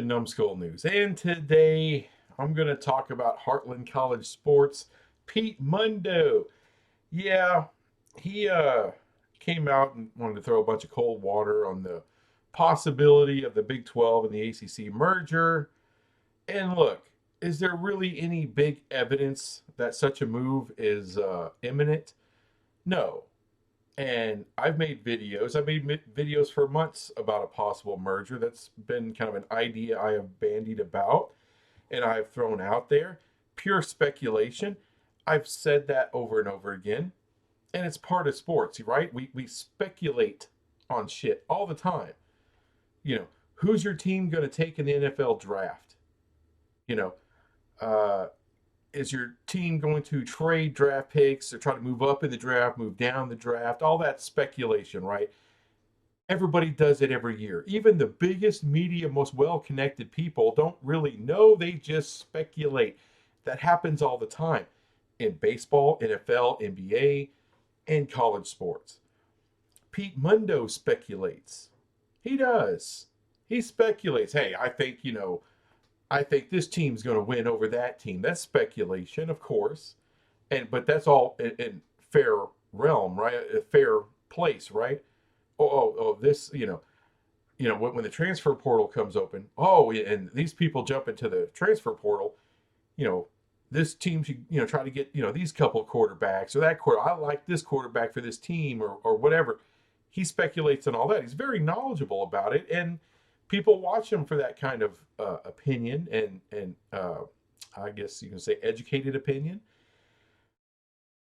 to Numbskull News, and today I'm going to talk about Heartland College sports. Pete Mundo, yeah, he came out and wanted to throw a bunch of cold water on the possibility of the Big 12 and the ACC merger. And look, is there really any big evidence that such a move is imminent? No. And I've made videos. I made videos for months about a possible merger. That's been kind of an idea I have bandied about and I've thrown out there. Pure speculation. I've said that over and over again. And it's part of sports, right? We speculate on shit all the time. You know, who's your team going to take in the NFL draft? You know, uh, is your team going to trade draft picks or try to move up in the draft, move down the draft? All that speculation, right? Everybody does it every year. Even the biggest media, most well-connected people don't really know. They just speculate. That happens all the time in baseball, NFL, NBA, and college sports. Pete Mundo speculates. He does. He speculates. Hey, I think this team's going to win over that team. That's speculation, of course, but that's all in fair realm, right? A fair place, right? This, when the transfer portal comes open, and these people jump into the transfer portal, you know, this team should, try to get, these couple of quarterbacks or that quarter. I like this quarterback for this team or whatever. He speculates on all that. He's very knowledgeable about it, and people watch him for that kind of opinion and I guess you can say educated opinion.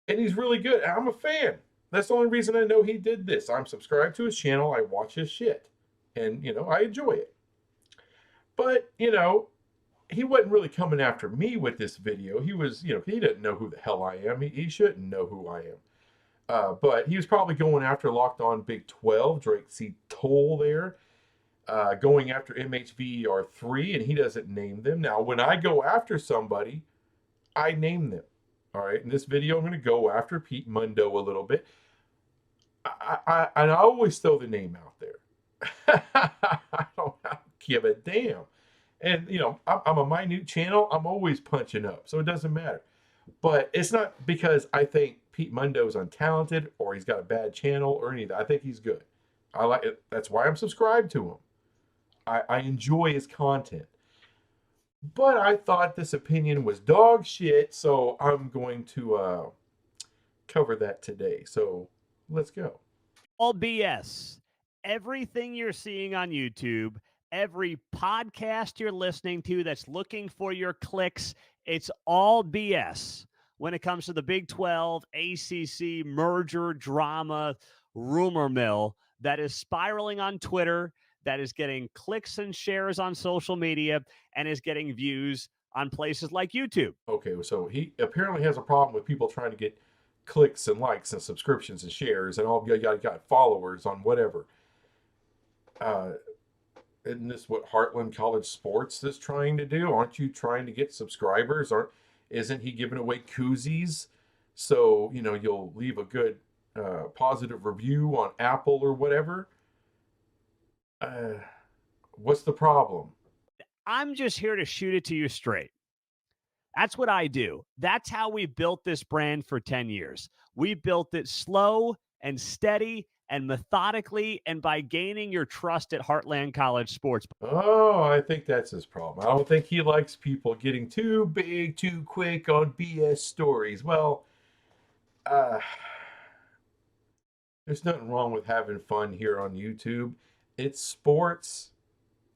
And he's really good. I'm a fan. That's the only reason I know he did this. I'm subscribed to his channel. I watch his shit, and I enjoy it. But he wasn't really coming after me with this video. He was, he didn't know who the hell I am. He shouldn't know who I am. But he was probably going after Locked On Big 12, Drake C. Toll there. Going after MHVR3, and he doesn't name them. Now, when I go after somebody, I name them. All right, in this video, I'm going to go after Pete Mundo a little bit. And I always throw the name out there. I don't give a damn. And, I'm a minute channel. I'm always punching up, so it doesn't matter. But it's not because I think Pete Mundo's untalented or he's got a bad channel or anything. I think he's good. I like it. That's why I'm subscribed to him. I enjoy his content. But I thought this opinion was dog shit, so I'm going to cover that today. So let's go. All BS. Everything you're seeing on YouTube, every podcast you're listening to that's looking for your clicks, it's all BS when it comes to the Big 12, ACC, merger, drama, rumor mill that is spiraling on Twitter, that is getting clicks and shares on social media, and is getting views on places like YouTube. Okay, so he apparently has a problem with people trying to get clicks and likes and subscriptions and shares and all. You got followers on whatever. Isn't this what Heartland College Sports is trying to do? Aren't you trying to get subscribers? Isn't he giving away koozies? So you'll leave a good positive review on Apple or whatever. What's the problem? I'm just here to shoot it to you straight. That's what I do. That's how we built this brand for 10 years. We built it slow and steady and methodically and by gaining your trust at Heartland College Sports. Oh, I think that's his problem. I don't think he likes people getting too big, too quick on BS stories. Well, there's nothing wrong with having fun here on YouTube. It's sports,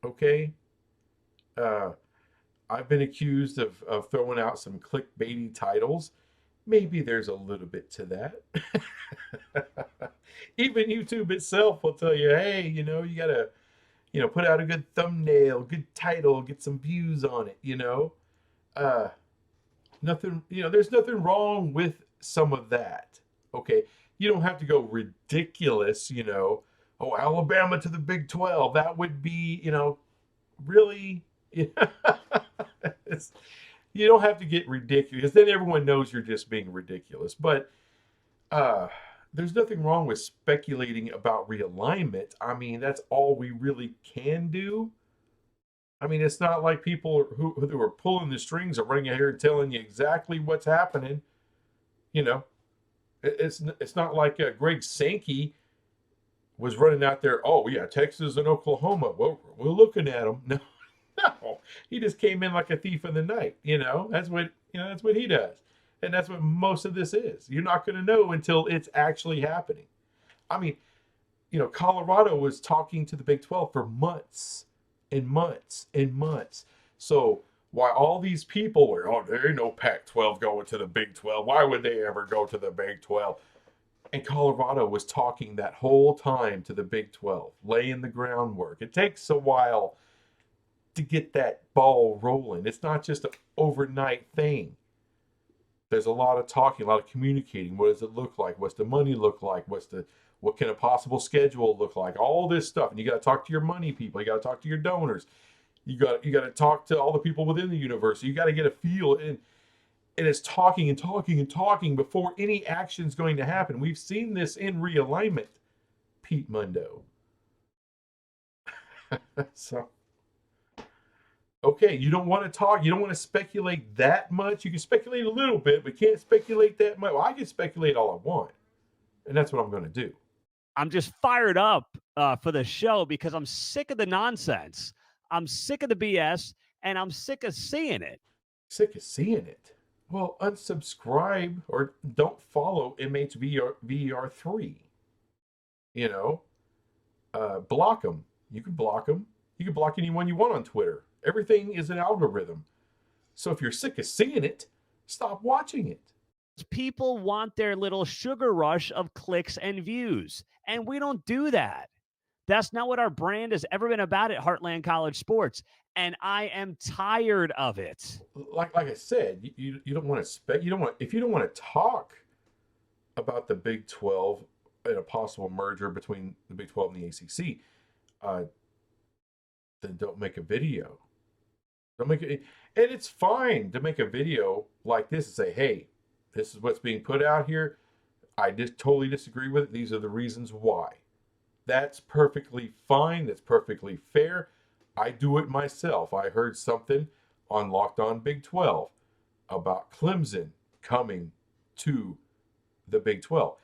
okay? I've been accused of throwing out some clickbaity titles. Maybe there's a little bit to that. Even YouTube itself will tell you, hey, you gotta, put out a good thumbnail, good title, get some views on it, Nothing, there's nothing wrong with some of that, okay? You don't have to go ridiculous, oh, Alabama to the Big 12. That would be, really, you don't have to get ridiculous. Then everyone knows you're just being ridiculous. But there's nothing wrong with speculating about realignment. I mean, that's all we really can do. I mean, it's not like people who are pulling the strings are running out here and telling you exactly what's happening. You know, it's not like Greg Sankey was running out there. Oh yeah, Texas and Oklahoma. Well, we're looking at them. No, no, he just came in like a thief in the night. That's what he does, and that's what most of this is. You're not going to know until it's actually happening. I mean, Colorado was talking to the Big 12 for months and months and months. So why all these people were, oh, there ain't no Pac-12 going to the Big 12. Why would they ever go to the Big 12? And Colorado was talking that whole time to the Big 12, laying the groundwork. It takes a while to get that ball rolling. It's not just an overnight thing. There's a lot of talking, a lot of communicating. What does it look like? What's the money look like? What can a possible schedule look like? All this stuff. And you got to talk to your money people. You got to talk to your donors. You got to talk to all the people within the university. You got to get a feel. And it's talking and talking and talking before any action's going to happen. We've seen this in realignment, Pete Mundo. So, okay, you don't want to talk. You don't want to speculate that much. You can speculate a little bit, but can't speculate that much. Well, I can speculate all I want. And that's what I'm going to do. I'm just fired up for the show because I'm sick of the nonsense. I'm sick of the BS, and I'm sick of seeing it. Sick of seeing it. Well, unsubscribe or don't follow MHVR3. Block them. You can block them. You can block anyone you want on Twitter. Everything is an algorithm. So if you're sick of seeing it, stop watching it. People want their little sugar rush of clicks and views, and we don't do that. That's not what our brand has ever been about at Heartland College Sports, and I am tired of it. Like I said, you don't want to if you don't want to talk about the Big 12 and a possible merger between the Big 12 and the ACC, then don't make a video. Don't make it, and it's fine to make a video like this and say, "Hey, this is what's being put out here. I just totally disagree with it. These are the reasons why." That's perfectly fine. That's perfectly fair. I do it myself. I heard something on Locked On Big 12 about Clemson coming to the Big 12.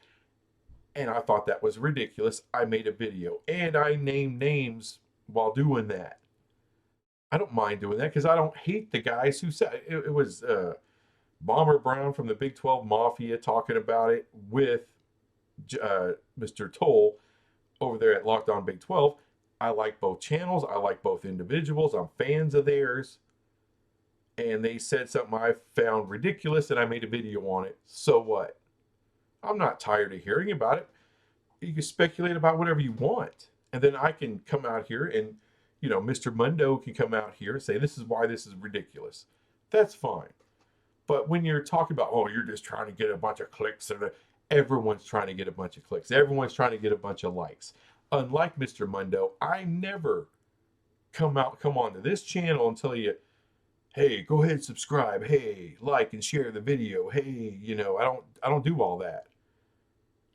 And I thought that was ridiculous. I made a video and I named names while doing that. I don't mind doing that because I don't hate the guys who said it. It was Bomber Brown from the Big 12 Mafia talking about it with Mr. Toll over there at Locked On Big 12. I like both channels. I like both individuals. I'm fans of theirs. And they said something I found ridiculous and I made a video on it. So what? I'm not tired of hearing about it. You can speculate about whatever you want. And then I can come out here and, Mr. Mundo can come out here and say, this is why this is ridiculous. That's fine. But when you're talking about, oh, you're just trying to get a bunch of clicks, and everyone's trying to get a bunch of clicks. Everyone's trying to get a bunch of likes. Unlike Mr. Mundo, I never come onto this channel and tell you, hey, go ahead and subscribe. Hey, like and share the video. Hey, I don't do all that.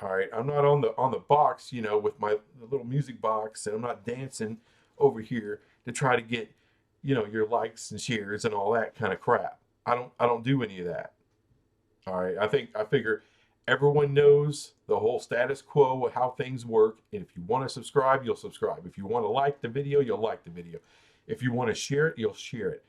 All right, I'm not on the box, with my little music box, and I'm not dancing over here to try to get, your likes and shares and all that kind of crap. I don't do any of that. All right, I figure everyone knows the whole status quo of how things work, and if you want to subscribe, you'll subscribe. If you want to like the video, you'll like the video. If you want to share it, you'll share it.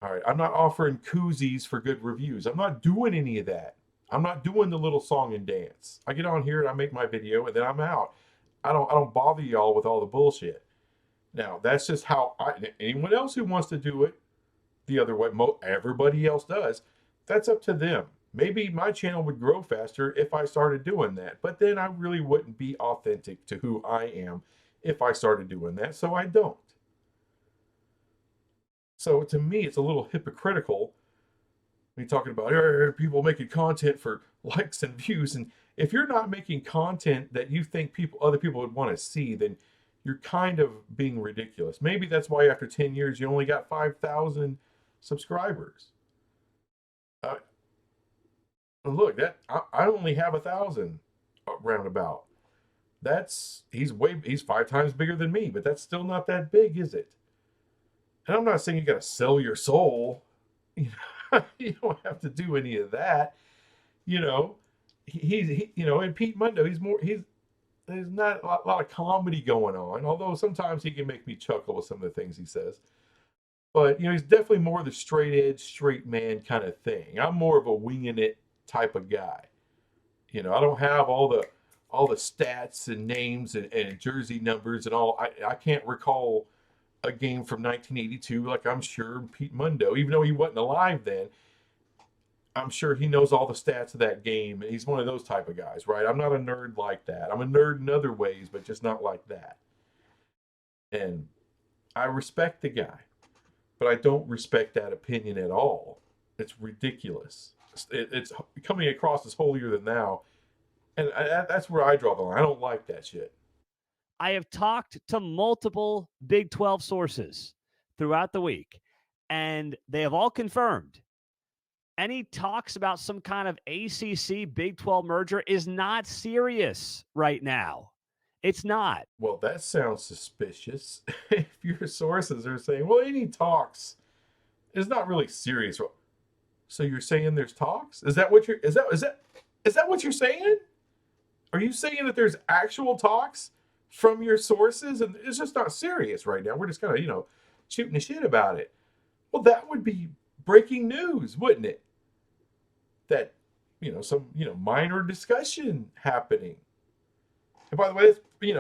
All right, I'm not offering koozies for good reviews. I'm not doing any of that. I'm not doing the little song and dance. I get on here and I make my video and then I'm out. I don't bother y'all with all the bullshit. Now, that's just how anyone else who wants to do it the other way, everybody else does, that's up to them. Maybe my channel would grow faster if I started doing that, but then I really wouldn't be authentic to who I am if I started doing that, so I don't. So to me, it's a little hypocritical when you're talking about people making content for likes and views, and if you're not making content that you think other people would want to see, then you're kind of being ridiculous. Maybe that's why after 10 years you only got 5,000 subscribers. Look, that I only have 1,000 roundabout. He's 5 times bigger than me, but that's still not that big, is it? And I'm not saying you got to sell your soul. You know, you don't have to do any of that. You know, and Pete Mundo, there's not a lot of comedy going on. Although sometimes he can make me chuckle with some of the things he says. But he's definitely more the straight edge, straight man kind of thing. I'm more of a winging it type of guy. I don't have all the stats and names and jersey numbers and all. I can't recall a game from 1982 like I'm sure Pete Mundo, even though he wasn't alive then, I'm sure he knows all the stats of that game. And he's one of those type of guys, right? I'm not a nerd like that. I'm a nerd in other ways, but just not like that. And I respect the guy, but I don't respect that opinion at all. It's ridiculous. It's coming across as holier than thou. And that's where I draw the line. I don't like that shit. I have talked to multiple Big 12 sources throughout the week, and they have all confirmed any talks about some kind of ACC Big 12 merger is not serious right now. It's not. Well, that sounds suspicious. If your sources are saying, well, any talks is not really serious. So you're saying there's talks? Is that what is that what you're saying? Are you saying that there's actual talks from your sources and it's just not serious right now? We're just kind of, shooting the shit about it. Well, that would be breaking news, wouldn't it? That, some, minor discussion happening. And by the way,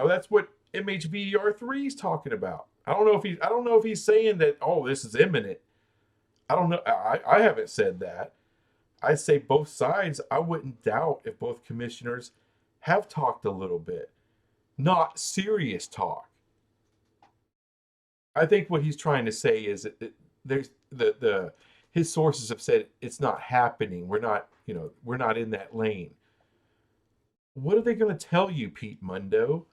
that's what MHVR3 is talking about. I don't know if he's saying that, oh, this is imminent. I don't know. I haven't said that. I say both sides. I wouldn't doubt if both commissioners have talked a little bit. Not serious talk. I think what he's trying to say is that there's his sources have said it's not happening. We're not in that lane. What are they going to tell you, Pete Mundo?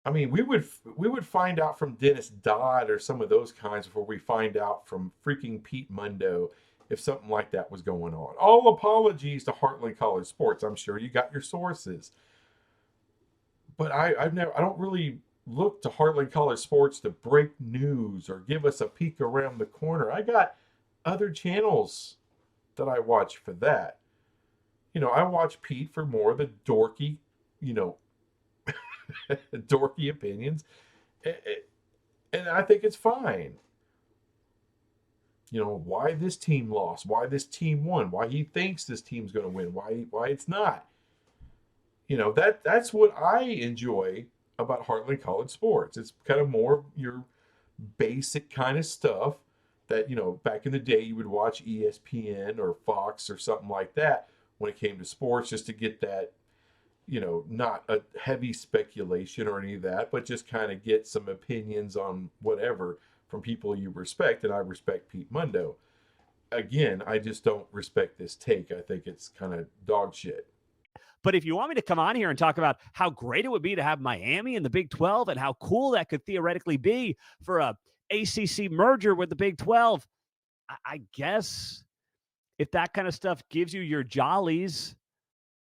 I mean, we would find out from Dennis Dodd or some of those kinds before we find out from freaking Pete Mundo if something like that was going on. All apologies to Heartland College Sports. I'm sure you got your sources, but I don't really look to Heartland College Sports to break news or give us a peek around the corner. I got other channels that I watch for that. I watch Pete for more of the dorky, dorky opinions, and I think it's fine. Why this team lost, why this team won, why he thinks this team's going to win, why it's not. That's what I enjoy about Heartland College Sports. It's kind of more your basic kind of stuff that back in the day you would watch ESPN or Fox or something like that when it came to sports, just to get that, not a heavy speculation or any of that, but just kind of get some opinions on whatever from people you respect. And I respect Pete Mundo. Again, I just don't respect this take. I think it's kind of dog shit. But if you want me to come on here and talk about how great it would be to have Miami in the Big 12 and how cool that could theoretically be for a ACC merger with the Big 12, I guess if that kind of stuff gives you your jollies.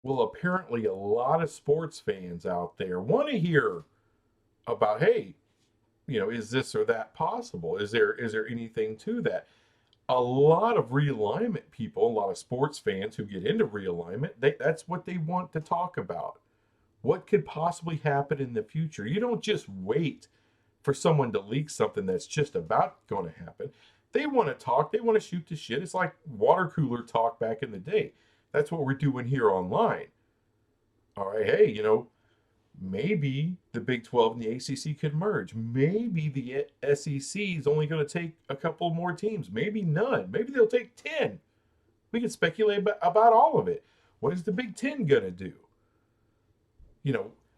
Well, apparently a lot of sports fans out there want to hear about, hey, is this or that possible? Is there anything to that? A lot of realignment people, a lot of sports fans who get into realignment, that's what they want to talk about. What could possibly happen in the future? You don't just wait for someone to leak something that's just about going to happen. They want to talk. They want to shoot the shit. It's like water cooler talk back in the day. That's what we're doing here online. All right, hey, maybe the Big 12 and the ACC could merge. Maybe the SEC is only going to take a couple more teams. Maybe none. Maybe they'll take 10. We can speculate about all of it. What is the Big 10 going to do?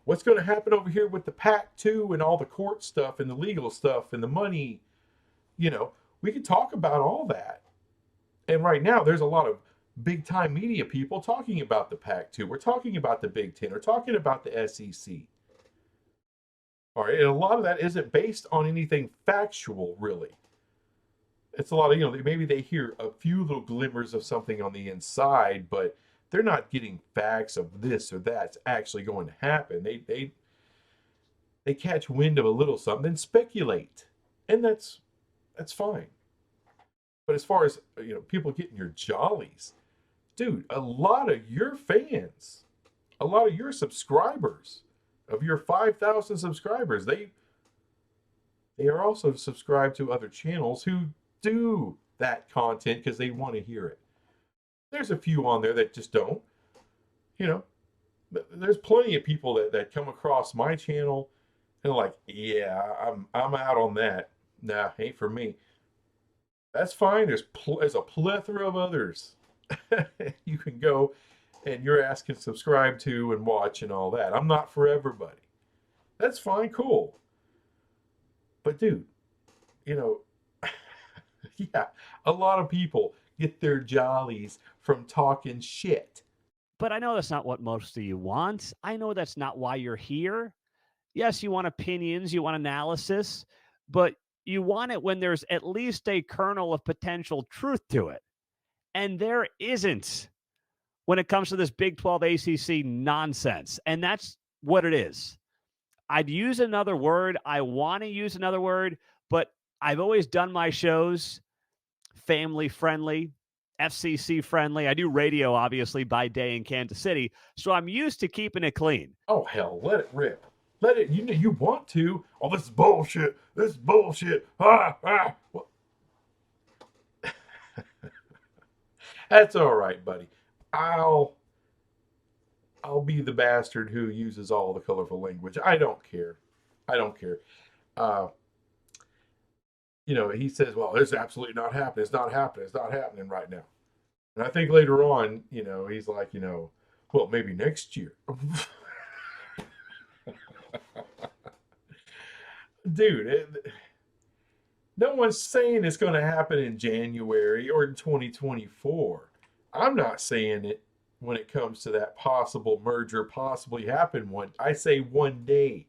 What's going to happen over here with the Pac-2 and all the court stuff and the legal stuff and the money? We could talk about all that. And right now, there's a lot of big time media people talking about the Pac-2. We're talking about the Big 10. We're talking about the SEC. All right, and a lot of that isn't based on anything factual, really. It's a lot of, maybe they hear a few little glimmers of something on the inside, but They're not getting facts of this or that's actually going to happen. They catch wind of a little something and speculate, and that's fine. But as far as people getting your jollies, dude, a lot of your fans, a lot of your subscribers, of your 5,000 subscribers, they are also subscribed to other channels who do that content because they want to hear it. There's a few on there that just don't. You know, there's plenty of people that come across my channel and are like, yeah, I'm out on that. Nah, ain't for me. That's fine. There's a plethora of others you can go and you're asking subscribe to and watch and all that. I'm not for everybody. That's fine, cool. But dude, you know, yeah, a lot of people get their jollies from talking shit. But I know that's not what most of you want. I know that's not why you're here. Yes, you want opinions, you want analysis, but you want it when there's at least a kernel of potential truth to it. And there isn't when it comes to this Big 12 ACC nonsense. And that's what it is. I'd use another word. I want to use another word, but I've always done my shows family friendly, FCC friendly. I do radio, obviously, by day in Kansas City. So I'm used to keeping it clean. Oh, hell, let it rip. Let it, you want to. Oh, this is bullshit. This is bullshit. Well, that's all right, buddy. I'll be the bastard who uses all the colorful language. I don't care. I don't care. Uh, he says, well, it's absolutely not happening. It's not happening. It's not happening right now. And I think later on, he's like, well, maybe next year. Dude, no one's saying it's going to happen in January or in 2024. I'm not saying it when it comes to that possible merger possibly happen I say one day.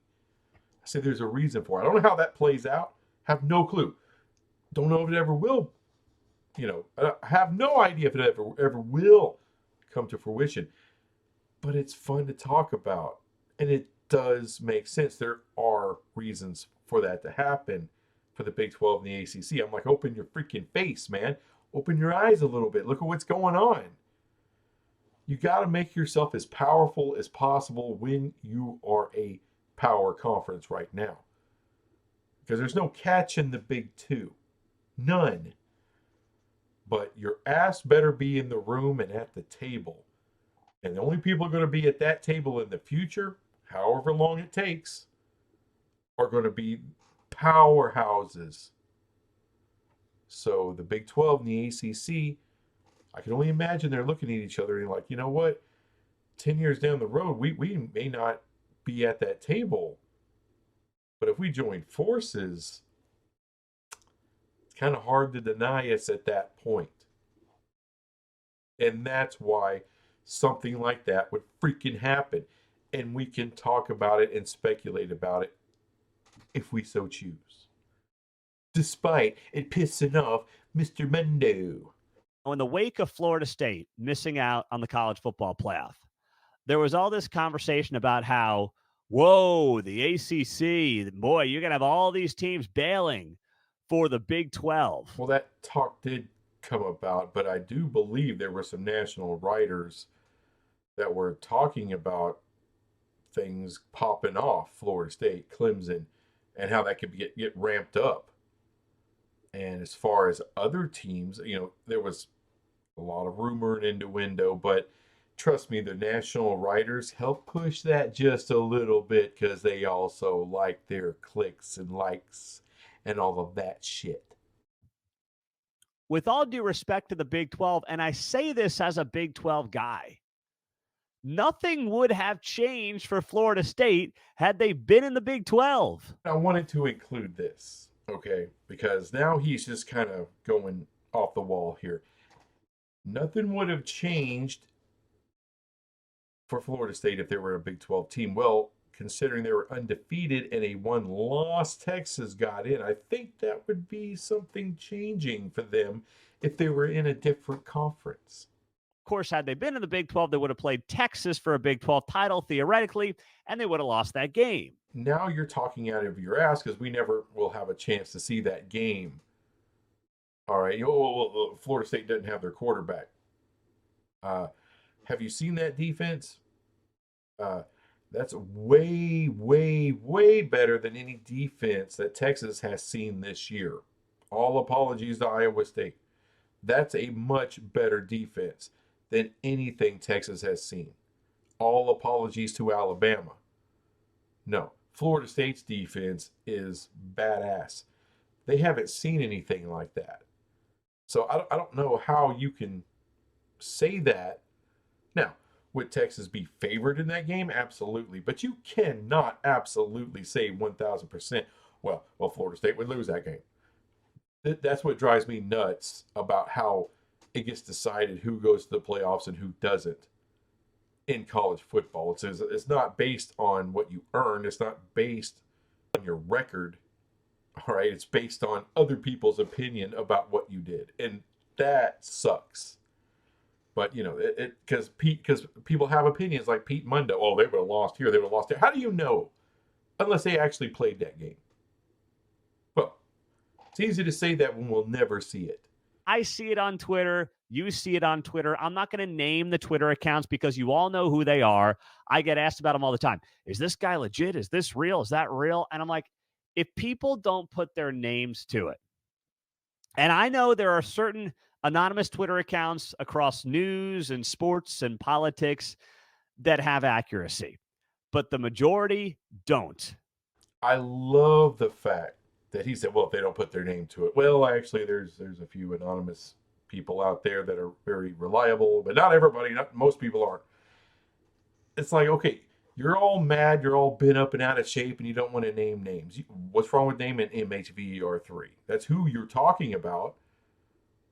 I say there's a reason for it. I don't know how that plays out. Have no clue. Don't know if it ever will. I have no idea if it ever will come to fruition. But it's fun to talk about. And it does make sense. There are reasons for that to happen for the Big 12 and the ACC. I'm like, open your freaking face, man. Open your eyes a little bit. Look at what's going on. You got to make yourself as powerful as possible when you are a power conference right now. Because there's no catch in the Big Two. None. But your ass better be in the room and at the table. And the only people are going to be at that table in the future, however long it takes, are going to be powerhouses. So the Big 12 and the ACC, I can only imagine they're looking at each other and like, you know what? 10 years down the road, we may not be at that table. But if we join forces, it's kind of hard to deny us at that point. And that's why something like that would freaking happen. And we can talk about it and speculate about it if we so choose. Despite it pissing off Mr. Mundo. In the wake of Florida State missing out on the college football playoff, there was all this conversation about how, whoa, the ACC, boy, you're going to have all these teams bailing for the Big 12. Well, that talk did come about, but I do believe there were some national writers that were talking about things popping off, Florida State, Clemson, and how that could get ramped up. And as far as other teams, there was a lot of rumor and innuendo, but trust me, the national writers help push that just a little bit because they also like their clicks and likes and all of that shit. With all due respect to the Big 12, and I say this as a Big 12 guy, nothing would have changed for Florida State had they been in the Big 12. I wanted to include this, okay, because now he's just kind of going off the wall here. Nothing would have changed for Florida State if they were a Big 12 team. Well, considering they were undefeated and a one-loss Texas got in, I think that would be something changing for them if they were in a different conference. course, had they been in the Big 12, they would have played Texas for a Big 12 title, theoretically, and they would have lost that game. Now you're talking out of your ass because we never will have a chance to see that game. All right, Florida State doesn't have their quarterback. Have you seen that defense? That's way, way, way better than any defense that Texas has seen this year. All apologies to Iowa State. That's a much better defense than anything Texas has seen. All apologies to Alabama. No, Florida State's defense is badass. They haven't seen anything like that. So I don't know how you can say that. Now, would Texas be favored in that game? Absolutely. But you cannot absolutely say 1,000%, well, Florida State would lose that game. That's what drives me nuts about how it gets decided who goes to the playoffs and who doesn't in college football. It's not based on what you earn. It's not based on your record. All right. It's based on other people's opinion about what you did. And that sucks. But, because people have opinions like Pete Mundo. Oh, they would have lost here. They would have lost there. How do you know? Unless they actually played that game. Well, it's easy to say that when we'll never see it. I see it on Twitter. You see it on Twitter. I'm not going to name the Twitter accounts because you all know who they are. I get asked about them all the time. Is this guy legit? Is this real? Is that real? And I'm like, if people don't put their names to it, and I know there are certain anonymous Twitter accounts across news and sports and politics that have accuracy, but the majority don't. I love the fact that he said, well, if they don't put their name to it. Well, actually, there's a few anonymous people out there that are very reliable, but not everybody, most people aren't. It's like, okay, you're all mad, you're all bent up and out of shape, and you don't want to name names. What's wrong with naming MHVER3? That's who you're talking about.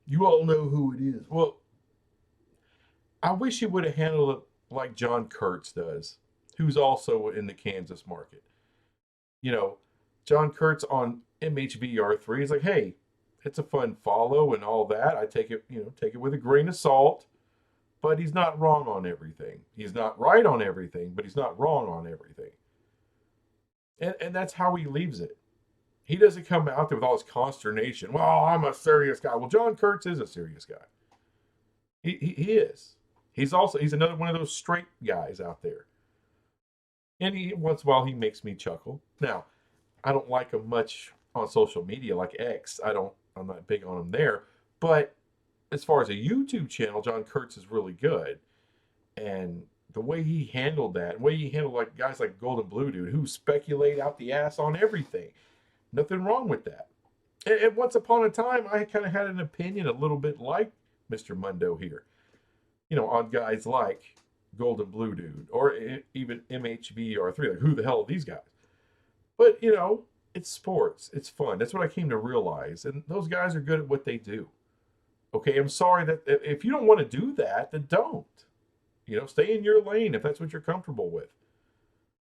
You all know who it is. Well, I wish you would have handled it like John Kurtz does, who's also in the Kansas market. John Kurtz on MHVER3 is like, hey, it's a fun follow and all that. I take it with a grain of salt, but he's not wrong on everything. He's not right on everything, but he's not wrong on everything. And that's how he leaves it. He doesn't come out there with all this consternation. Well, I'm a serious guy. Well, John Kurtz is a serious guy. He is. He's another one of those straight guys out there. And once in a while he makes me chuckle. Now, I don't like him much on social media like X. I'm not big on him there. But as far as a YouTube channel, John Kurtz is really good. And the way he handled that, the way he handled like guys like Golden Blue Dude who speculate out the ass on everything. Nothing wrong with that. And once upon a time, I kind of had an opinion a little bit like Mr. Mundo here. On guys like Golden Blue Dude or even MHVER3. Like, who the hell are these guys? But, it's sports. It's fun. That's what I came to realize. And those guys are good at what they do. Okay, I'm sorry that if you don't want to do that, then don't. Stay in your lane if that's what you're comfortable with.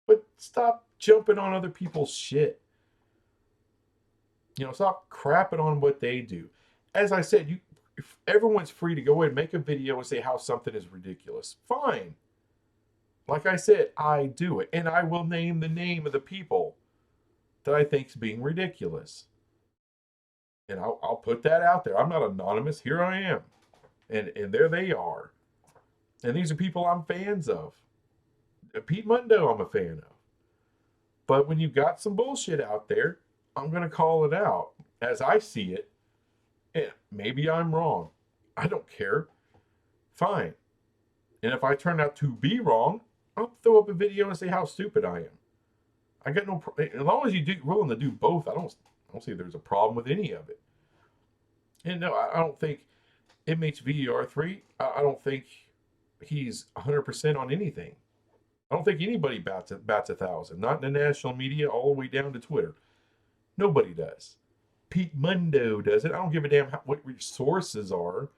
But stop jumping on other people's shit. Stop crapping on what they do. As I said, everyone's free to go ahead and make a video and say how something is ridiculous. Fine. Like I said, I do it. And I will name the name of the people that I think is being ridiculous. And I'll put that out there. I'm not anonymous. Here I am. And there they are. And these are people I'm fans of. Pete Mundo I'm a fan of. But when you've got some bullshit out there, I'm going to call it out as I see it. And maybe I'm wrong. I don't care. Fine. And if I turn out to be wrong, I'll throw up a video and say how stupid I am. I got no as long as you're willing to do both, I don't see there's a problem with any of it. And no, I don't think MHVER3, I don't think he's 100% on anything. I don't think anybody bats 1,000. Not in the national media all the way down to Twitter. Nobody does. Pete Mundo does it. I don't give a damn what your sources are.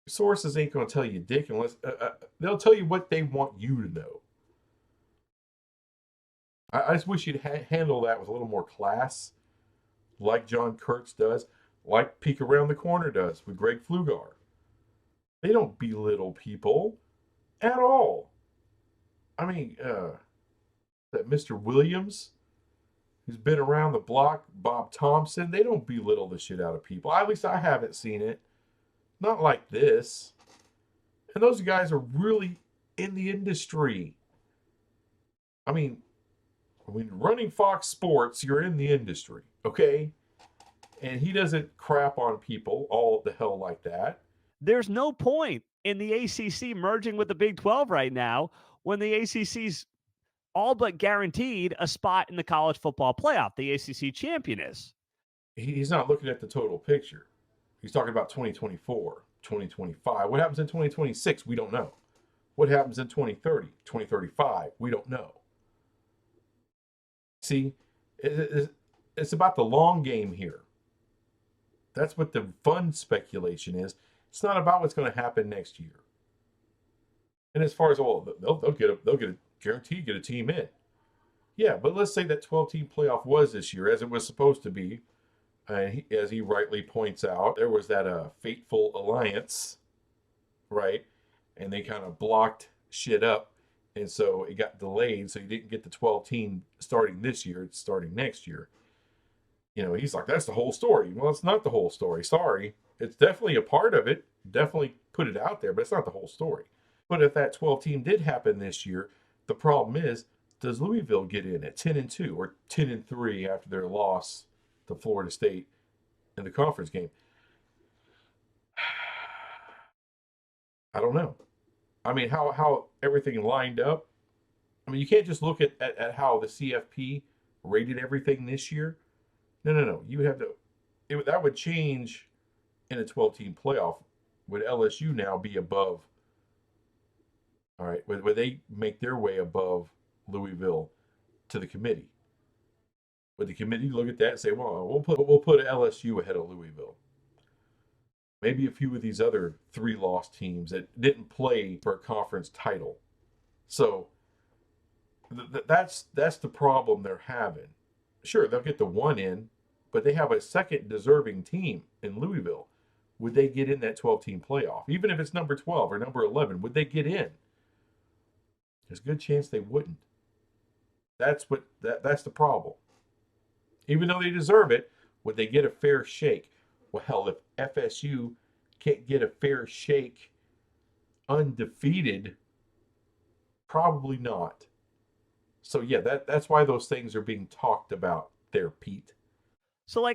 Sources ain't going to tell you dick unless they'll tell you what they want you to know. I just wish you'd handle that with a little more class, like John Kurtz does, like Peek Around the Corner does with Greg Flugar. They don't belittle people at all. I mean, that Mr. Williams, who's been around the block, Bob Thompson, they don't belittle the shit out of people. At least I haven't seen it. Not like this. And those guys are really in the industry. I mean, when running Fox Sports, you're in the industry, okay? And he doesn't crap on people all the hell like that. There's no point in the ACC merging with the Big 12 right now when the ACC's all but guaranteed a spot in the college football playoff. The ACC champion is. He's not looking at the total picture. He's talking about 2024, 2025. What happens in 2026? We don't know. What happens in 2030, 2035? We don't know. See, it's about the long game here. That's what the fun speculation is. It's not about what's going to happen next year. And as far as they'll get a guaranteed get a team in. Yeah, but let's say that 12-team playoff was this year as it was supposed to be. As he rightly points out, there was that fateful alliance, right? And they kind of blocked shit up, and so it got delayed. So you didn't get the 12-team starting this year; it's starting next year. He's like, that's the whole story. Well, it's not the whole story. Sorry, it's definitely a part of it. Definitely put it out there, but it's not the whole story. But if that 12-team did happen this year, the problem is, does Louisville get in at 10-2 or 10-3 after their loss to Florida State in the conference game? I don't know. I mean, how everything lined up. I mean, you can't just look at how the CFP rated everything this year. No. You have to. That would change in a 12-team playoff. Would LSU now be above? All right, would they make their way above Louisville to the committee? Would the committee look at that and say, well, we'll put LSU ahead of Louisville? Maybe a few of these other 3-loss teams that didn't play for a conference title. So that's the problem they're having. Sure, they'll get the one in, but they have a second deserving team in Louisville. Would they get in that 12-team playoff? Even if it's number 12 or number 11, would they get in? There's a good chance they wouldn't. That's the problem. Even though they deserve it, would they get a fair shake? Well, hell, if FSU can't get a fair shake undefeated, probably not. So yeah, that's why those things are being talked about there, Pete. So,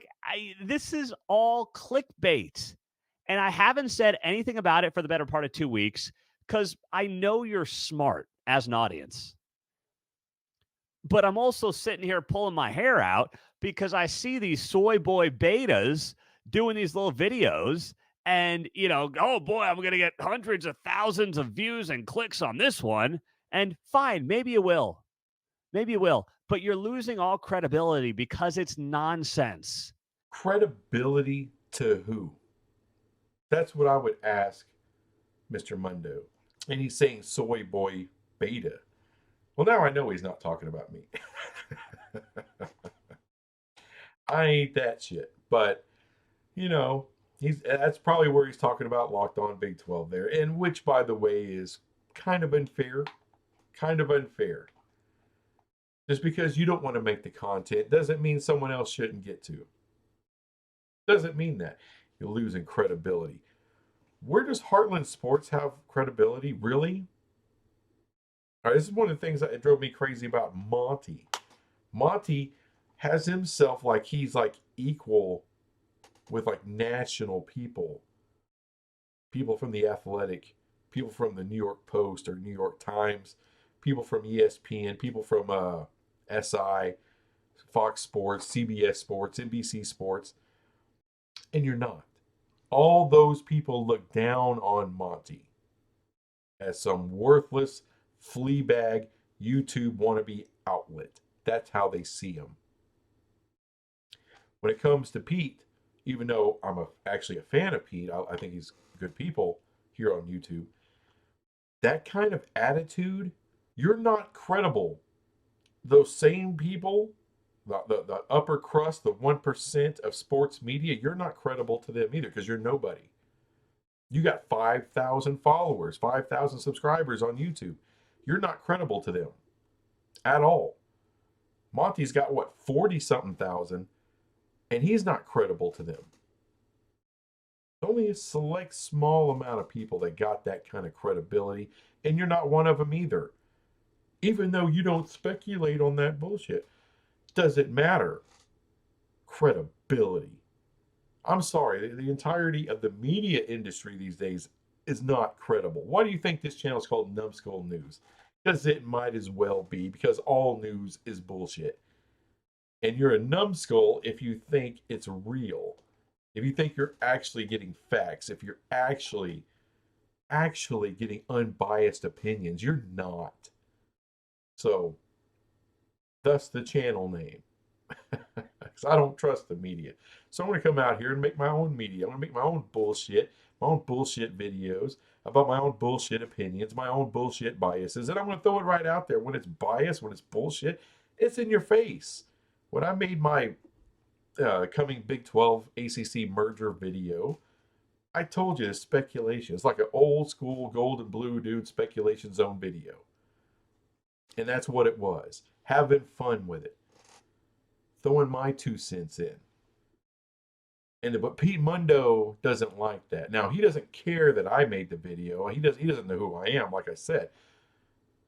this is all clickbait. And I haven't said anything about it for the better part of 2 weeks because I know you're smart as an audience. But I'm also sitting here pulling my hair out because I see these soy boy betas doing these little videos and, oh boy, I'm going to get hundreds of thousands of views and clicks on this one. And fine, maybe you will. Maybe you will. But you're losing all credibility because it's nonsense. Credibility to who? That's what I would ask Mr. Mundo. And he's saying soy boy beta. Well, now I know he's not talking about me. I ain't that shit. But, that's probably where he's talking about Locked On Big 12 there. And which, by the way, is kind of unfair. Kind of unfair. Just because you don't want to make the content doesn't mean someone else shouldn't get to. Doesn't mean that. You're losing credibility. Where does Heartland Sports have credibility? Really? All right, this is one of the things that drove me crazy about Monty. Monty has himself like he's like equal with like national people. People from The Athletic, people from the New York Post or New York Times, people from ESPN, people from SI, Fox Sports, CBS Sports, NBC Sports. And you're not. All those people look down on Monty as some worthless fleabag YouTube wannabe outlet. That's how they see him. When it comes to Pete, even though I'm actually a fan of Pete, I think he's good people here on YouTube, that kind of attitude, you're not credible. Those same people, the upper crust, the 1% of sports media, you're not credible to them either because you're nobody. You got 5,000 followers, 5,000 subscribers on YouTube. You're not credible to them at all. Monty's got what, 40 something thousand, and he's not credible to them. Only a select small amount of people that got that kind of credibility, and you're not one of them either. Even though you don't speculate on that bullshit, doesn't matter. Credibility. I'm sorry, the entirety of the media industry these days is not credible. Why do you think this channel is called Numbskull News? Because it might as well be, because all news is bullshit. And you're a numbskull if you think it's real. If you think you're actually getting facts, if you're actually getting unbiased opinions, you're not. So, thus the channel name. Because I don't trust the media. So I'm going to come out here and make my own media. I'm going to make my own bullshit videos about my own bullshit opinions, my own bullshit biases, and I'm going to throw it right out there. When it's biased, when it's bullshit, it's in your face. When I made my coming Big 12 ACC merger video, I told you it's speculation. It's like an old school golden blue dude speculation zone video. And that's what it was. Having fun with it. Throwing my 2 cents in. But Pete Mundo doesn't like that. Now, he doesn't care that I made the video. He doesn't know who I am, like I said.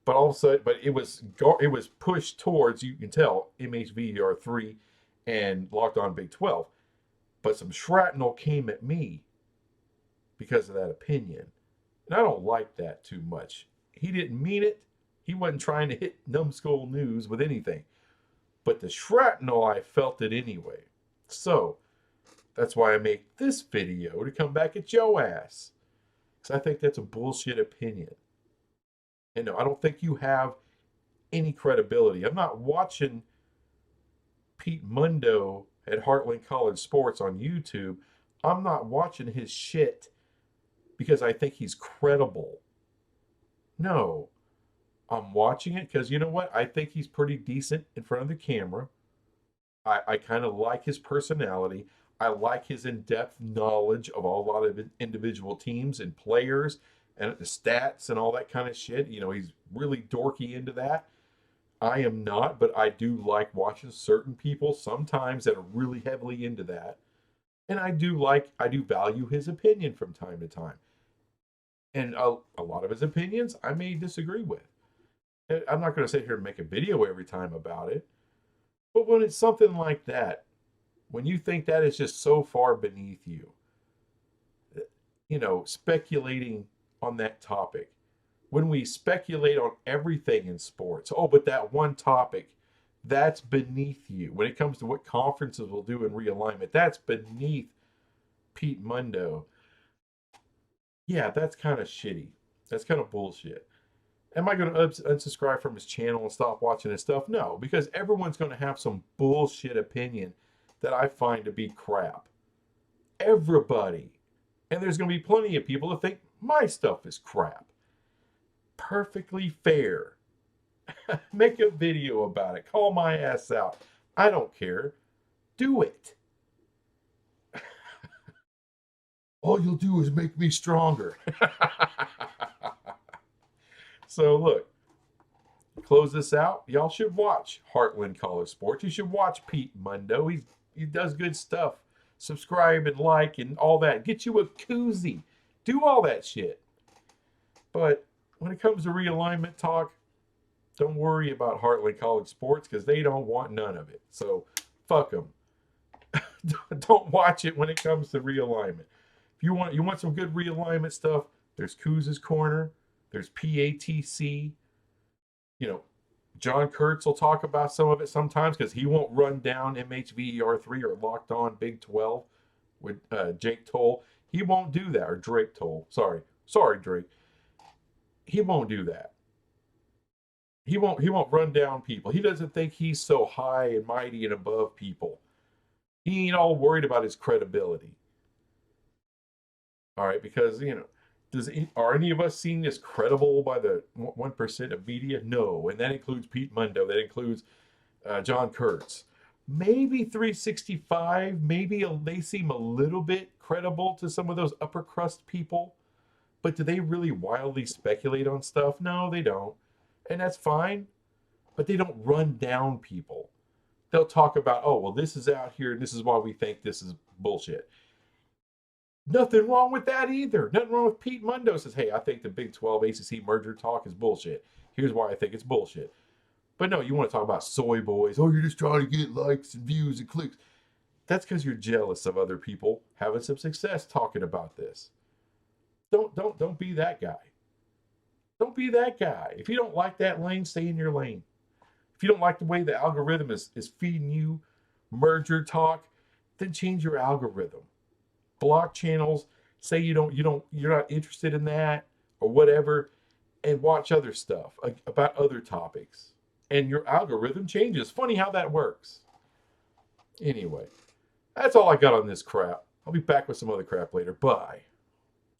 But also, it was pushed towards, you can tell, MHVR3 and Locked On Big 12. But some shrapnel came at me because of that opinion. And I don't like that too much. He didn't mean it. He wasn't trying to hit Numbskull News with anything. But the shrapnel, I felt it anyway. So, that's why I make this video, to come back at your ass. Because I think that's a bullshit opinion. And no, I don't think you have any credibility. I'm not watching Pete Mundo at Heartland College Sports on YouTube. I'm not watching his shit because I think he's credible. No. I'm watching it because, you know what? I think he's pretty decent in front of the camera. I kind of like his personality. I like his in-depth knowledge of a lot of individual teams and players and the stats and all that kind of shit. You know, he's really dorky into that. I am not, but I do like watching certain people sometimes that are really heavily into that. And I do value his opinion from time to time. And a lot of his opinions I may disagree with. I'm not going to sit here and make a video every time about it. But when it's something like that, when you think that is just so far beneath you, you know, speculating on that topic, when we speculate on everything in sports, oh, but that one topic, that's beneath you. When it comes to what conferences will do in realignment, that's beneath Pete Mundo. Yeah, that's kind of shitty. That's kind of bullshit. Am I going to unsubscribe from his channel and stop watching his stuff? No, because everyone's going to have some bullshit opinion that I find to be crap. Everybody. And there's going to be plenty of people that think my stuff is crap. Perfectly fair. Make a video about it. Call my ass out. I don't care. Do it. All you'll do is make me stronger. So look, close this out. Y'all should watch Heartland College Sports. You should watch Pete Mundo. He does good stuff. Subscribe and like and all that. Get you a koozie. Do all that shit. But when it comes to realignment talk, don't worry about Heartland College Sports because they don't want none of it. So fuck them. Don't watch it when it comes to realignment. If you want some good realignment stuff, there's Kuz's Corner. There's PATC. You know, John Kurtz will talk about some of it sometimes because he won't run down MHVER3 or Locked On Big 12 with Jake Toll. He won't do that. Or Drake Toll. Sorry, Drake. He won't do that. He won't run down people. He doesn't think he's so high and mighty and above people. He ain't all worried about his credibility. All right, because, you know, are any of us seen this credible by the 1% of media? No, and that includes Pete Mundo. That includes John Kurtz. maybe 365, maybe they seem a little bit credible to some of those upper crust people, but do they really wildly speculate on stuff? No, they don't. And that's fine, but they don't run down people. They'll talk about, oh, well, this is out here and this is why we think this is bullshit. Nothing wrong with that either. Nothing wrong with Pete Mundo says, hey, I think the Big 12 ACC merger talk is bullshit. Here's why I think it's bullshit. But no, you want to talk about soy boys. Oh, you're just trying to get likes and views and clicks. That's because you're jealous of other people having some success talking about this. Don't be that guy. Don't be that guy. If you don't like that lane, stay in your lane. If you don't like the way the algorithm is feeding you merger talk, then change your algorithm. Block channels, say you're not interested in that or whatever, and watch other stuff about other topics. And your algorithm changes. Funny how that works. Anyway, that's all I got on this crap. I'll be back with some other crap later. Bye.